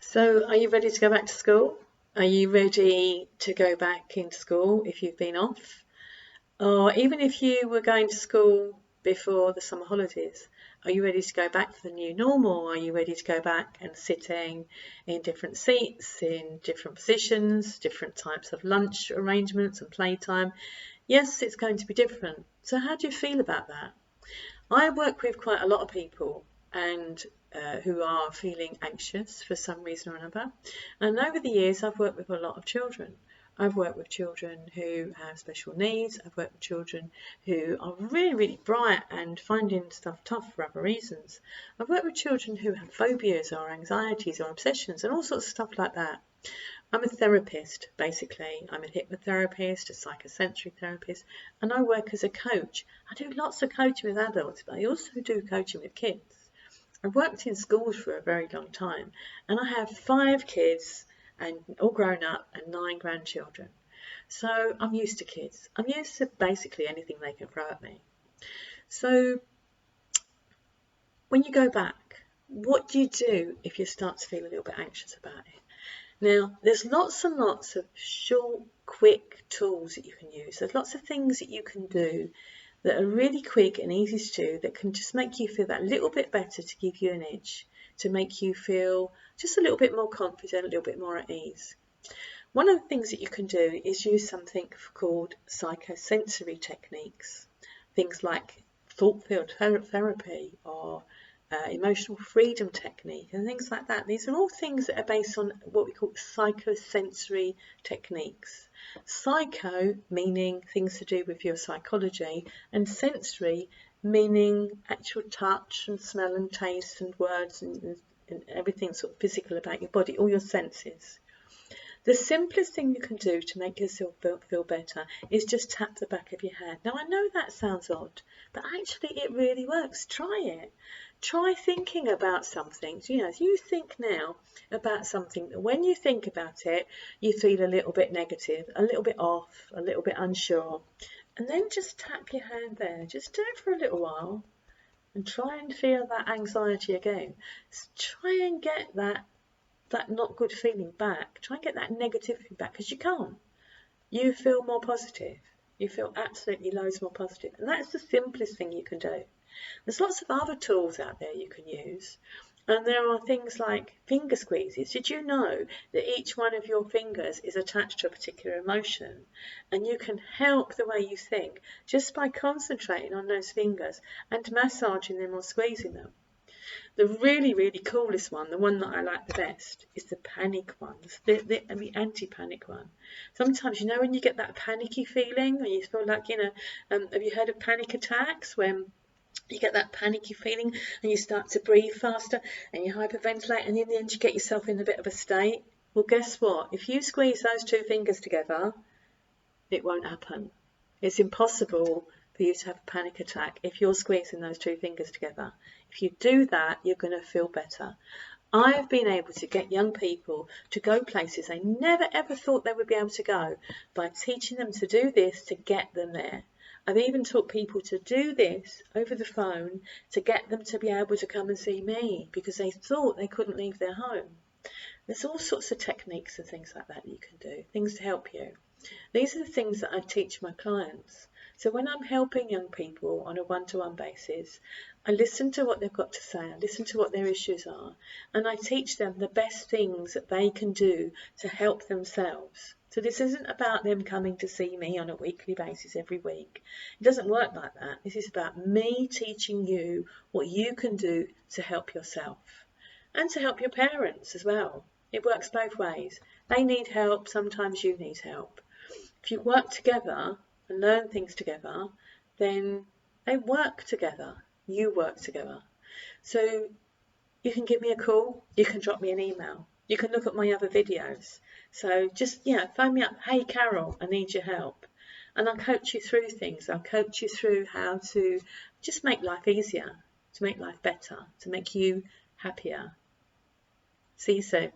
So are you ready to go back to school? Are you ready to go back into school if you've been off? Or even if you were going to school before the summer holidays, are you ready to go back to the new normal? Are you ready to go back and sitting in different seats, in different positions, different types of lunch arrangements and playtime? Yes, it's going to be different. So how do you feel about that? I work with quite a lot of people and who are feeling anxious for some reason or another. And over the years, I've worked with a lot of children. I've worked with children who have special needs. I've worked with children who are really, really bright and finding stuff tough for other reasons. I've worked with children who have phobias or anxieties or obsessions and all sorts of stuff like that. I'm a therapist, basically. I'm a hypnotherapist, a psychosensory therapist, and I work as a coach. I do lots of coaching with adults, but I also do coaching with kids. I've worked in schools for a very long time, and I have 5 kids, and all grown up, and 9 grandchildren. So I'm used to kids. I'm used to basically anything they can throw at me. So when you go back, what do you do if you start to feel a little bit anxious about it? Now, there's lots and lots of short, quick tools that you can use. There's lots of things that you can do that are really quick and easy to do that can just make you feel that little bit better, to give you an edge, to make you feel just a little bit more confident, a little bit more at ease. One of the things that you can do is use something called psychosensory techniques, things like thought-filled therapy or emotional freedom technique and things like that. These are all things that are based on what we call psychosensory techniques. Psycho meaning things to do with your psychology, and sensory meaning actual touch and smell and taste and words and everything sort of physical about your body, all your senses. The simplest thing you can do to make yourself feel better is just tap the back of your hand. Now, I know that sounds odd, but actually it really works. Try it. Try thinking about something. As you think now about something, when you think about it, you feel a little bit negative, a little bit off, a little bit unsure. And then just tap your hand there. Just do it for a little while and try and feel that anxiety again. Try and get that not good feeling back. Try and get that negativity back, because you can't. You feel more positive. You feel absolutely loads more positive. And that's the simplest thing you can do. There's lots of other tools out there you can use. And there are things like finger squeezes. Did you know that each one of your fingers is attached to a particular emotion? And you can help the way you think just by concentrating on those fingers and massaging them or squeezing them. The really, really coolest one, the one that I like the best, is the panic ones, the anti-panic one. Sometimes, when you get that panicky feeling, and you feel like, have you heard of panic attacks? When you get that panicky feeling and you start to breathe faster and you hyperventilate, and in the end you get yourself in a bit of a state. Well, guess what? If you squeeze those 2 fingers together, it won't happen. It's impossible for you to have a panic attack if you're squeezing those 2 fingers together. If you do that, you're going to feel better. I've been able to get young people to go places they never ever thought they would be able to go by teaching them to do this to get them there. I've even taught people to do this over the phone to get them to be able to come and see me because they thought they couldn't leave their home. There's all sorts of techniques and things like that you can do, things to help you. These are the things that I teach my clients. So when I'm helping young people on a one-to-one basis, I listen to what they've got to say, I listen to what their issues are, and I teach them the best things that they can do to help themselves. So this isn't about them coming to see me on a weekly basis every week. It doesn't work like that. This is about me teaching you what you can do to help yourself and to help your parents as well. It works both ways. They need help, sometimes you need help. If you work together and learn things together, then they work together. You work together. So you can give me a call, you can drop me an email, you can look at my other videos. So just, phone me up. Hey, Carole, I need your help. And I'll coach you through things. I'll coach you through how to just make life easier, to make life better, to make you happier. See you soon.